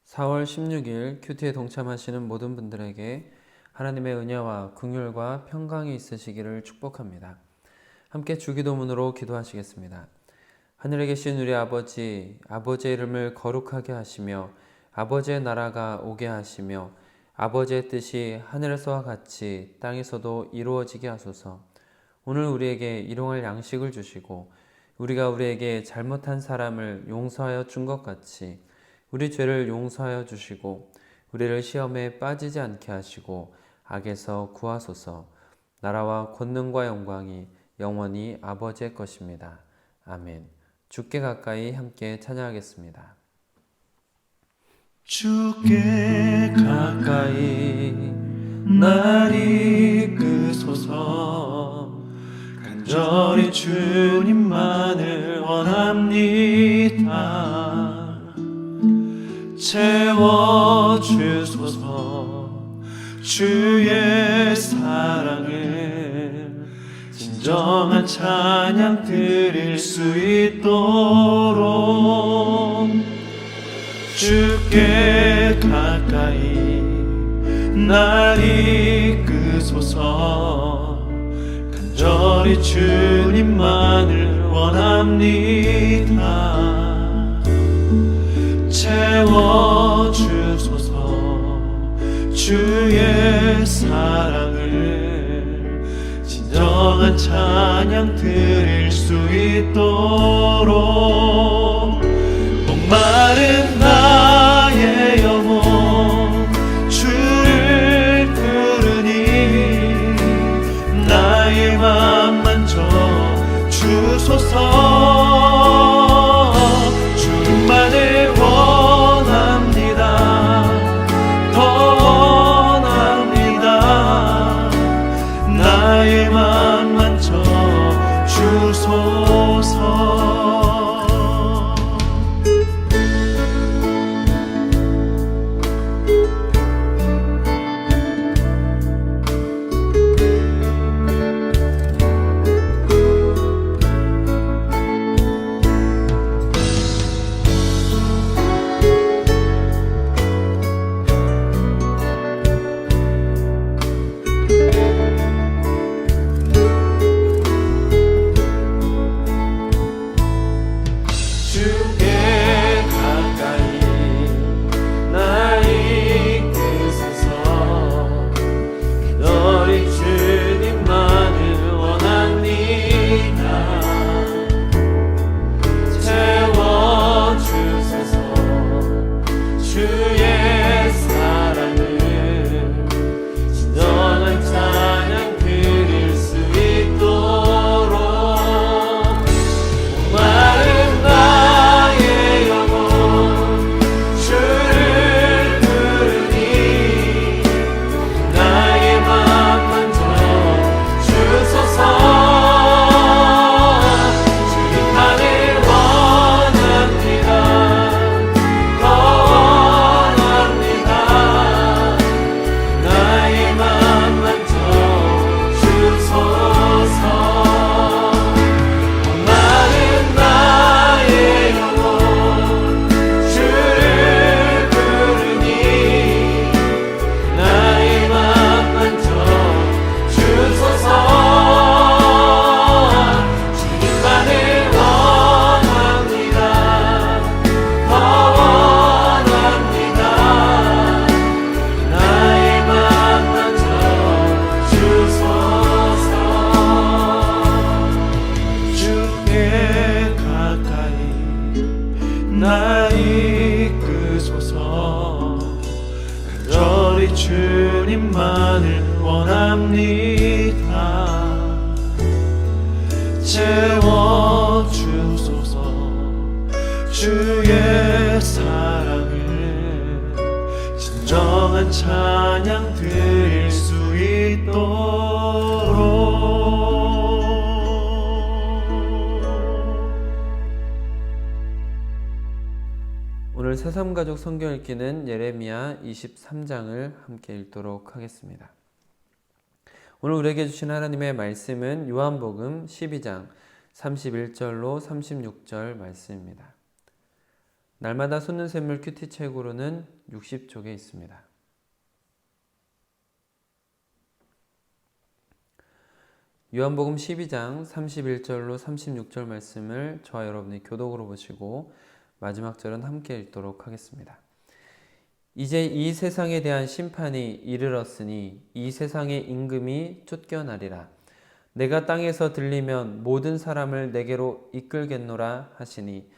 4월 16일 큐티에 동참하시는 모든 분들에게 하나님의 은혜와 긍휼과 평강이 있으시기를 축복합니다. 함께 주기도문으로 기도하시겠습니다. 하늘에 계신 우리 아버지, 아버지의 이름을 거룩하게 하시며 아버지의 나라가 오게 하시며 아버지의 뜻이 하늘에서와 같이 땅에서도 이루어지게 하소서. 오늘 우리에게 일용할 양식을 주시고 우리가 우리에게 잘못한 사람을 용서하여 준 것 같이 우리 죄를 용서하여 주시고 우리를 시험에 빠지지 않게 하시고 악에서 구하소서. 나라와 권능과 영광이 영원히 아버지의 것입니다. 아멘. 주께 가까이 함께 찬양하겠습니다. 주께 가까이 날 이끄소서. 간절히 주님만을 원합니다. 채워주소서. 주의 사랑을 진정한 찬양 드릴 수 있도록 주께 가까이 날 이끄소서. 간절히 주님만을 원합니다. 채워주소서. 주의 사랑을 진정한 찬양 드릴 수 있도록 목마른 나의 영혼 주를 부르니 나의 맘 만져 주소서. 주님만을 원합니다. 더 원합니다. 나의 맘 만져 주소서. 날 이끄소서. 간절히 주님만을 원합니다. 채워주소서. 주의 사랑을 진정한 찬양 드릴 수 있도록 오늘 새삼가족 성경 읽기는 예레미야 23장을 함께 읽도록 하겠습니다. 오늘 우리에게 주신 하나님의 말씀은 요한복음 12장 31절로 36절 말씀입니다. 날마다 솟는 샘물 큐티 책으로는 60쪽에 있습니다. 요한복음 12장 31절로 36절 말씀을 저와 여러분이 교독으로 보시고 마지막 절은 함께 읽도록 하겠습니다. 이제 이 세상에 대한 심판이 이르렀으니 이 세상의 임금이 쫓겨나리라. 내가 땅에서 들리면 모든 사람을 내게로 이끌겠노라 하시니,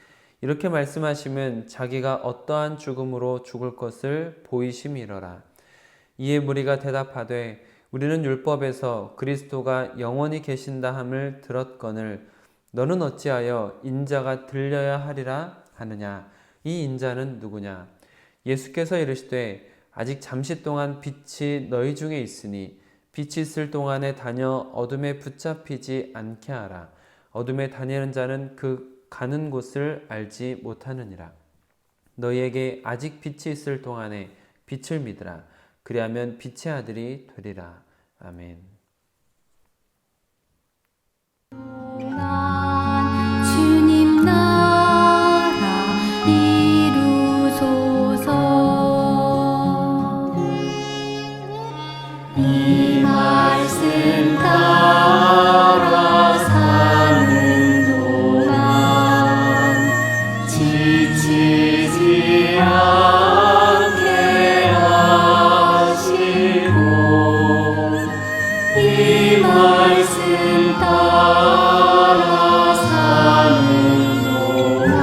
이렇게 말씀하시면 자기가 어떠한 죽음으로 죽을 것을 보이심이러라. 이에 무리가 대답하되 우리는 율법에서 그리스도가 영원히 계신다 함을 들었거늘 너는 어찌하여 인자가 들려야 하리라 하느냐. 이 인자는 누구냐? 예수께서 이르시되 아직 잠시 동안 빛이 너희 중에 있으니 빛이 있을 동안에 다녀 어둠에 붙잡히지 않게 하라. 어둠에 다니는 자는 그 가는 곳을 알지 못하느니라. 너희에게 아직 빛이 있을 동안에 빛을 믿으라. 그리하면 빛의 아들이 되리라. 아멘. 주님 나라 이루소서. 이 말씀 따라 사는 동안 지치지 않게 하시고, 이 말씀 따라 사는 동안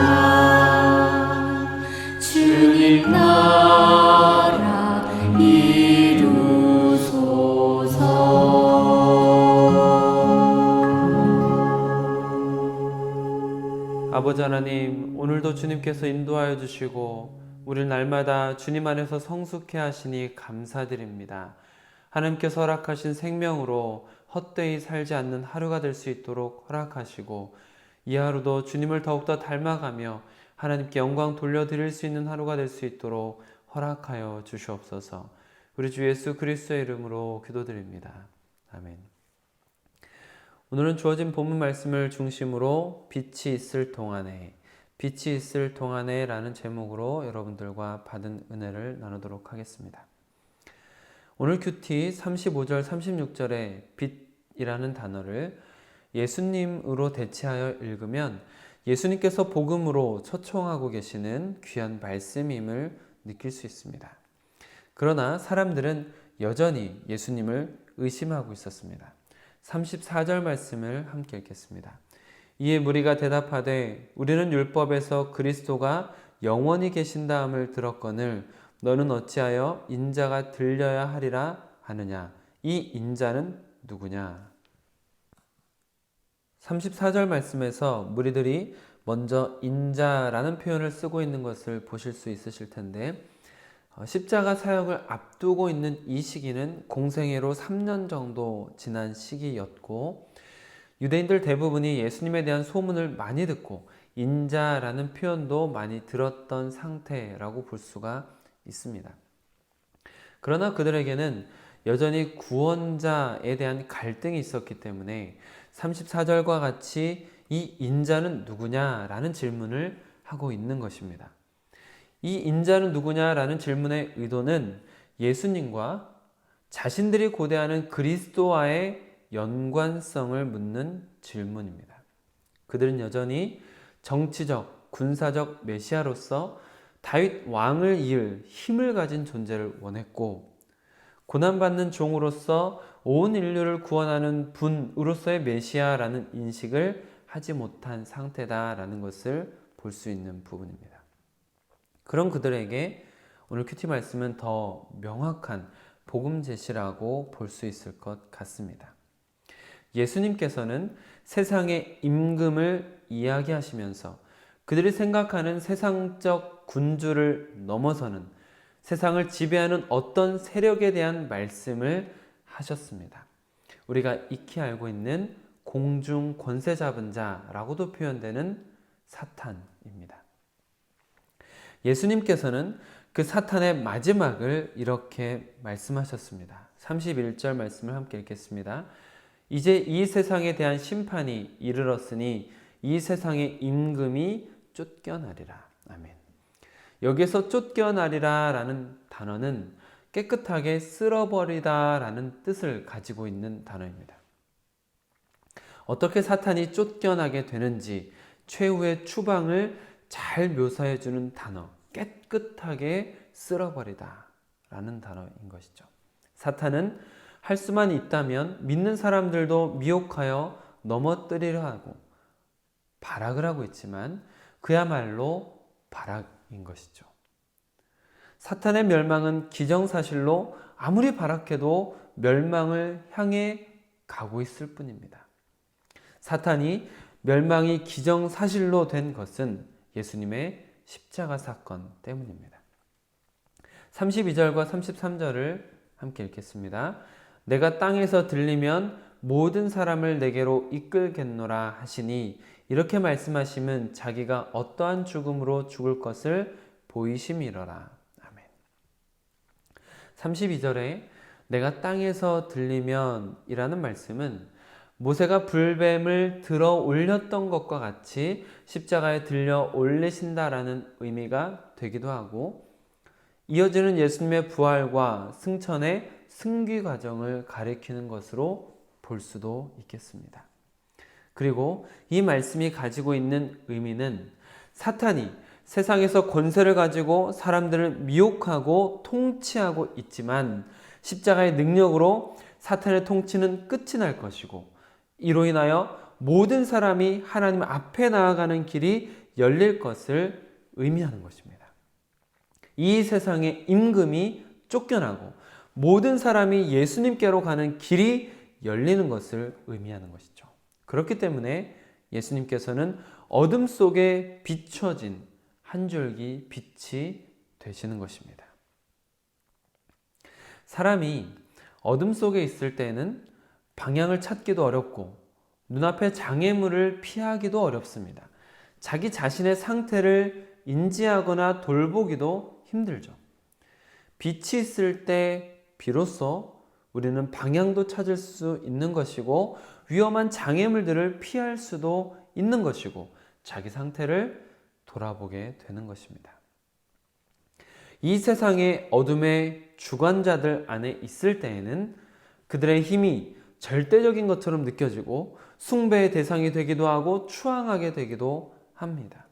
주님 나라 이루소서. 아버지 하나님, 오늘도 주님께서 인도하여 주시고 우리를 날마다 주님 안에서 성숙해 하시니 감사드립니다. 하나님께서 허락하신 생명으로 헛되이 살지 않는 하루가 될 수 있도록 허락하시고, 이 하루도 주님을 더욱더 닮아가며 하나님께 영광 돌려드릴 수 있는 하루가 될 수 있도록 허락하여 주시옵소서. 우리 주 예수 그리스도의 이름으로 기도드립니다. 아멘. 오늘은 주어진 본문 말씀을 중심으로 빛이 있을 동안에, 빛이 있을 동안에 라는 제목으로 여러분들과 받은 은혜를 나누도록 하겠습니다. 오늘 큐티 35절 36절에 빛이라는 단어를 예수님으로 대체하여 읽으면 예수님께서 복음으로 초청하고 계시는 귀한 말씀임을 느낄 수 있습니다. 그러나 사람들은 여전히 예수님을 의심하고 있었습니다. 34절 말씀을 함께 읽겠습니다. 이에 무리가 대답하되 우리는 율법에서 그리스도가 영원히 계신다 함을 들었거늘 너는 어찌하여 인자가 들려야 하리라 하느냐. 이 인자는 누구냐? 34절 말씀에서 무리들이 먼저 인자라는 표현을 쓰고 있는 것을 보실 수 있으실 텐데, 십자가 사역을 앞두고 있는 이 시기는 공생애로 3년 정도 지난 시기였고, 유대인들 대부분이 예수님에 대한 소문을 많이 듣고 인자라는 표현도 많이 들었던 상태라고 볼 수가 있습니다. 그러나 그들에게는 여전히 구원자에 대한 갈등이 있었기 때문에 34절과 같이 이 인자는 누구냐라는 질문을 하고 있는 것입니다. 이 인자는 누구냐라는 질문의 의도는 예수님과 자신들이 고대하는 그리스도와의 연관성을 묻는 질문입니다. 그들은 여전히 정치적, 군사적 메시아로서 다윗 왕을 이을 힘을 가진 존재를 원했고, 고난받는 종으로서 온 인류를 구원하는 분으로서의 메시아라는 인식을 하지 못한 상태다라는 것을 볼 수 있는 부분입니다. 그런 그들에게 오늘 큐티 말씀은 더 명확한 복음 제시라고 볼 수 있을 것 같습니다. 예수님께서는 세상의 임금을 이야기하시면서 그들이 생각하는 세상적 군주를 넘어서는 세상을 지배하는 어떤 세력에 대한 말씀을 하셨습니다. 우리가 익히 알고 있는 공중 권세 잡은 자라고도 표현되는 사탄입니다. 예수님께서는 그 사탄의 마지막을 이렇게 말씀하셨습니다. 31절 말씀을 함께 읽겠습니다. 이제 이 세상에 대한 심판이 이르렀으니 이 세상의 임금이 쫓겨나리라. 아멘. 여기에서 쫓겨나리라 라는 단어는 깨끗하게 쓸어버리다 라는 뜻을 가지고 있는 단어입니다. 어떻게 사탄이 쫓겨나게 되는지 최후의 추방을 잘 묘사해 주는 단어, 깨끗하게 쓸어버리다 라는 단어인 것이죠. 사탄은 할 수만 있다면 믿는 사람들도 미혹하여 넘어뜨리려 하고 발악을 하고 있지만 그야말로 발악인 것이죠. 사탄의 멸망은 기정사실로 아무리 발악해도 멸망을 향해 가고 있을 뿐입니다. 사탄이 멸망이 기정사실로 된 것은 예수님의 십자가 사건 때문입니다. 32절과 33절을 함께 읽겠습니다. 내가 땅에서 들리면 모든 사람을 내게로 이끌겠노라 하시니 이렇게 말씀하시면 자기가 어떠한 죽음으로 죽을 것을 보이심이로라. 아멘. 32절에 내가 땅에서 들리면 이라는 말씀은 모세가 불뱀을 들어 올렸던 것과 같이 십자가에 들려 올리신다라는 의미가 되기도 하고 이어지는 예수님의 부활과 승천의 승귀 과정을 가리키는 것으로 볼 수도 있겠습니다. 그리고 이 말씀이 가지고 있는 의미는 사탄이 세상에서 권세를 가지고 사람들을 미혹하고 통치하고 있지만 십자가의 능력으로 사탄의 통치는 끝이 날 것이고 이로 인하여 모든 사람이 하나님 앞에 나아가는 길이 열릴 것을 의미하는 것입니다. 이 세상의 임금이 쫓겨나고 모든 사람이 예수님께로 가는 길이 열리는 것을 의미하는 것이죠. 그렇기 때문에 예수님께서는 어둠 속에 비춰진 한 줄기 빛이 되시는 것입니다. 사람이 어둠 속에 있을 때는 방향을 찾기도 어렵고 눈앞의 장애물을 피하기도 어렵습니다. 자기 자신의 상태를 인지하거나 돌보기도 힘들죠. 빛이 있을 때 비로소 우리는 방향도 찾을 수 있는 것이고 위험한 장애물들을 피할 수도 있는 것이고 자기 상태를 돌아보게 되는 것입니다. 이 세상의 어둠의 주관자들 안에 있을 때에는 그들의 힘이 절대적인 것처럼 느껴지고 숭배의 대상이 되기도 하고 추앙하게 되기도 합니다.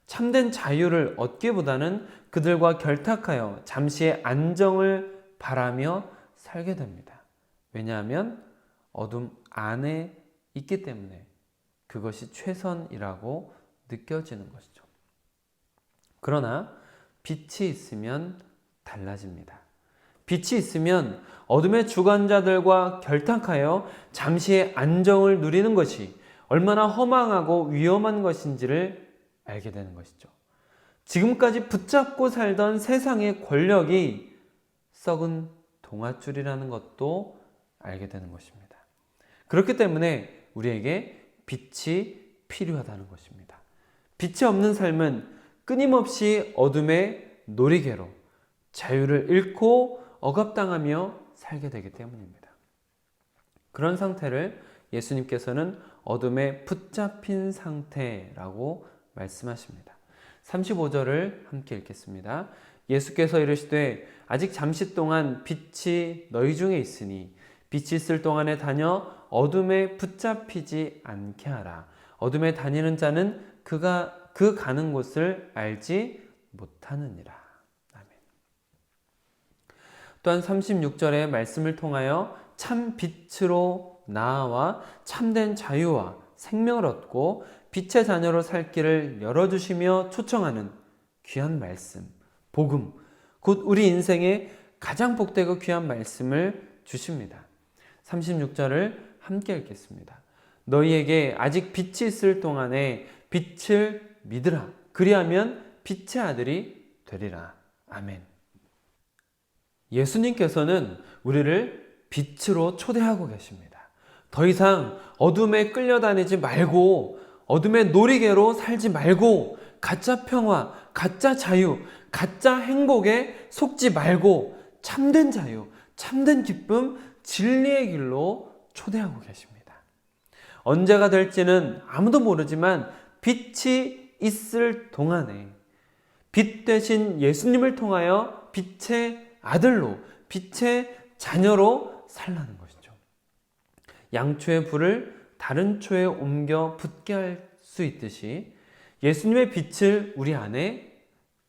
참된 자유를 얻기보다는 그들과 결탁하여 잠시의 안정을 바라며 살게 됩니다. 왜냐하면 어둠 안에 있기 때문에 그것이 최선이라고 느껴지는 것이죠. 그러나 빛이 있으면 달라집니다. 빛이 있으면 어둠의 주관자들과 결탁하여 잠시의 안정을 누리는 것이 얼마나 허망하고 위험한 것인지를 알게 되는 것이죠. 지금까지 붙잡고 살던 세상의 권력이 썩은 동아줄이라는 것도 알게 되는 것입니다. 그렇기 때문에 우리에게 빛이 필요하다는 것입니다. 빛이 없는 삶은 끊임없이 어둠의 놀이개로 자유를 잃고 억압당하며 살게 되기 때문입니다. 그런 상태를 예수님께서는 어둠에 붙잡힌 상태라고 말씀하십니다. 35절을 함께 읽겠습니다. 예수께서 이르시되 아직 잠시 동안 빛이 너희 중에 있으니 빛이 있을 동안에 다녀 어둠에 붙잡히지 않게 하라. 어둠에 다니는 자는 그 가는 곳을 알지 못하느니라. 아멘. 또한 36절의 말씀을 통하여 참 빛으로 나아와 참된 자유와 생명을 얻고 빛의 자녀로 살 길을 열어주시며 초청하는 귀한 말씀, 복음, 곧 우리 인생의 가장 복되고 귀한 말씀을 주십니다. 36절을 함께 읽겠습니다. 너희에게 아직 빛이 있을 동안에 빛을 믿으라. 그리하면 빛의 아들이 되리라. 아멘. 예수님께서는 우리를 빛으로 초대하고 계십니다. 더 이상 어둠에 끌려다니지 말고 어둠의 놀이개로 살지 말고 가짜 평화, 가짜 자유, 가짜 행복에 속지 말고 참된 자유, 참된 기쁨, 진리의 길로 초대하고 계십니다. 언제가 될지는 아무도 모르지만 빛이 있을 동안에 빛 되신 예수님을 통하여 빛의 아들로, 빛의 자녀로 살라는 것이죠. 양초의 불을 다른 초에 옮겨 붙게 할 수 있듯이 예수님의 빛을 우리 안에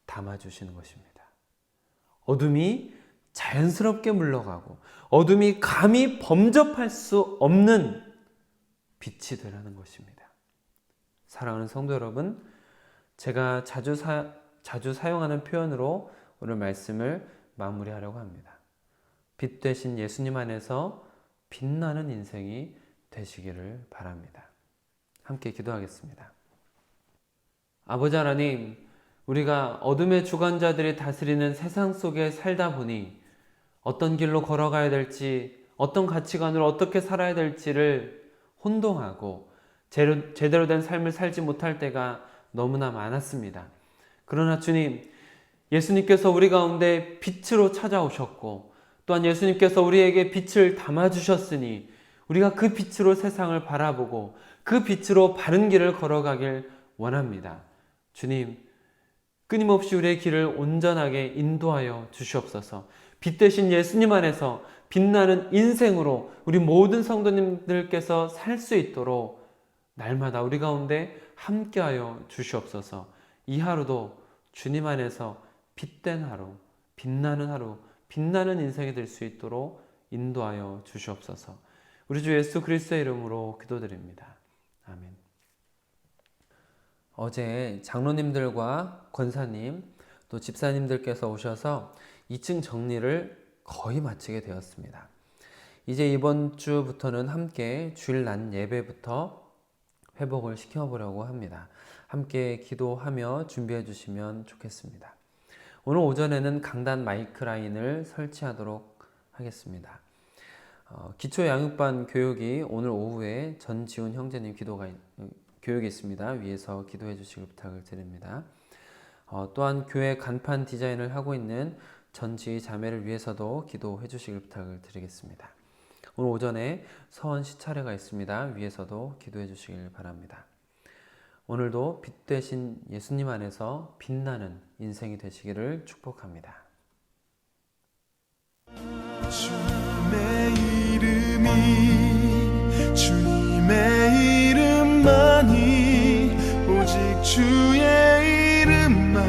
담아주시는 것입니다. 어둠이 자연스럽게 물러가고 어둠이 감히 범접할 수 없는 빛이 되라는 것입니다. 사랑하는 성도 여러분, 제가 자주 사용하는 표현으로 오늘 말씀을 마무리하려고 합니다. 빛 되신 예수님 안에서 빛나는 인생이 되시기를 바랍니다. 함께 기도하겠습니다. 아버지 하나님, 우리가 어둠의 주관자들이 다스리는 세상 속에 살다 보니 어떤 길로 걸어가야 될지, 어떤 가치관으로 어떻게 살아야 될지를 혼동하고 제대로 된 삶을 살지 못할 때가 너무나 많았습니다. 그러나 주님, 예수님께서 우리 가운데 빛으로 찾아오셨고 또한 예수님께서 우리에게 빛을 담아주셨으니 우리가 그 빛으로 세상을 바라보고 그 빛으로 바른 길을 걸어가길 원합니다. 주님, 끊임없이 우리의 길을 온전하게 인도하여 주시옵소서. 빛 되신 예수님 안에서 빛나는 인생으로 우리 모든 성도님들께서 살 수 있도록 날마다 우리 가운데 함께하여 주시옵소서. 이 하루도 주님 안에서 빛된 하루, 빛나는 하루, 빛나는 인생이 될 수 있도록 인도하여 주시옵소서. 우리 주 예수 그리스도의 이름으로 기도드립니다. 아멘. 어제 장로님들과 권사님 또 집사님들께서 오셔서 2층 정리를 거의 마치게 되었습니다. 이제 이번 주부터는 함께 주일 낮 예배부터 회복을 시켜보려고 합니다. 함께 기도하며 준비해 주시면 좋겠습니다. 오늘 오전에는 강단 마이크 라인을 설치하도록 하겠습니다. 기초 양육반 교육이 오늘 오후에 전지훈 형제님 교육이 있습니다. 위에서 기도해 주시길 부탁을 드립니다. 또한 교회 간판 디자인을 하고 있는 전지 자매를 위해서도 기도해 주시길 부탁을 드리겠습니다. 오늘 오전에 서원 시차례가 있습니다. 위에서도 기도해 주시길 바랍니다. 오늘도 빛 되신 예수님 안에서 빛나는 인생이 되시기를 축복합니다. 주님의 이름만이 오직 주의 이름만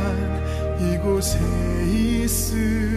이곳에 있으리.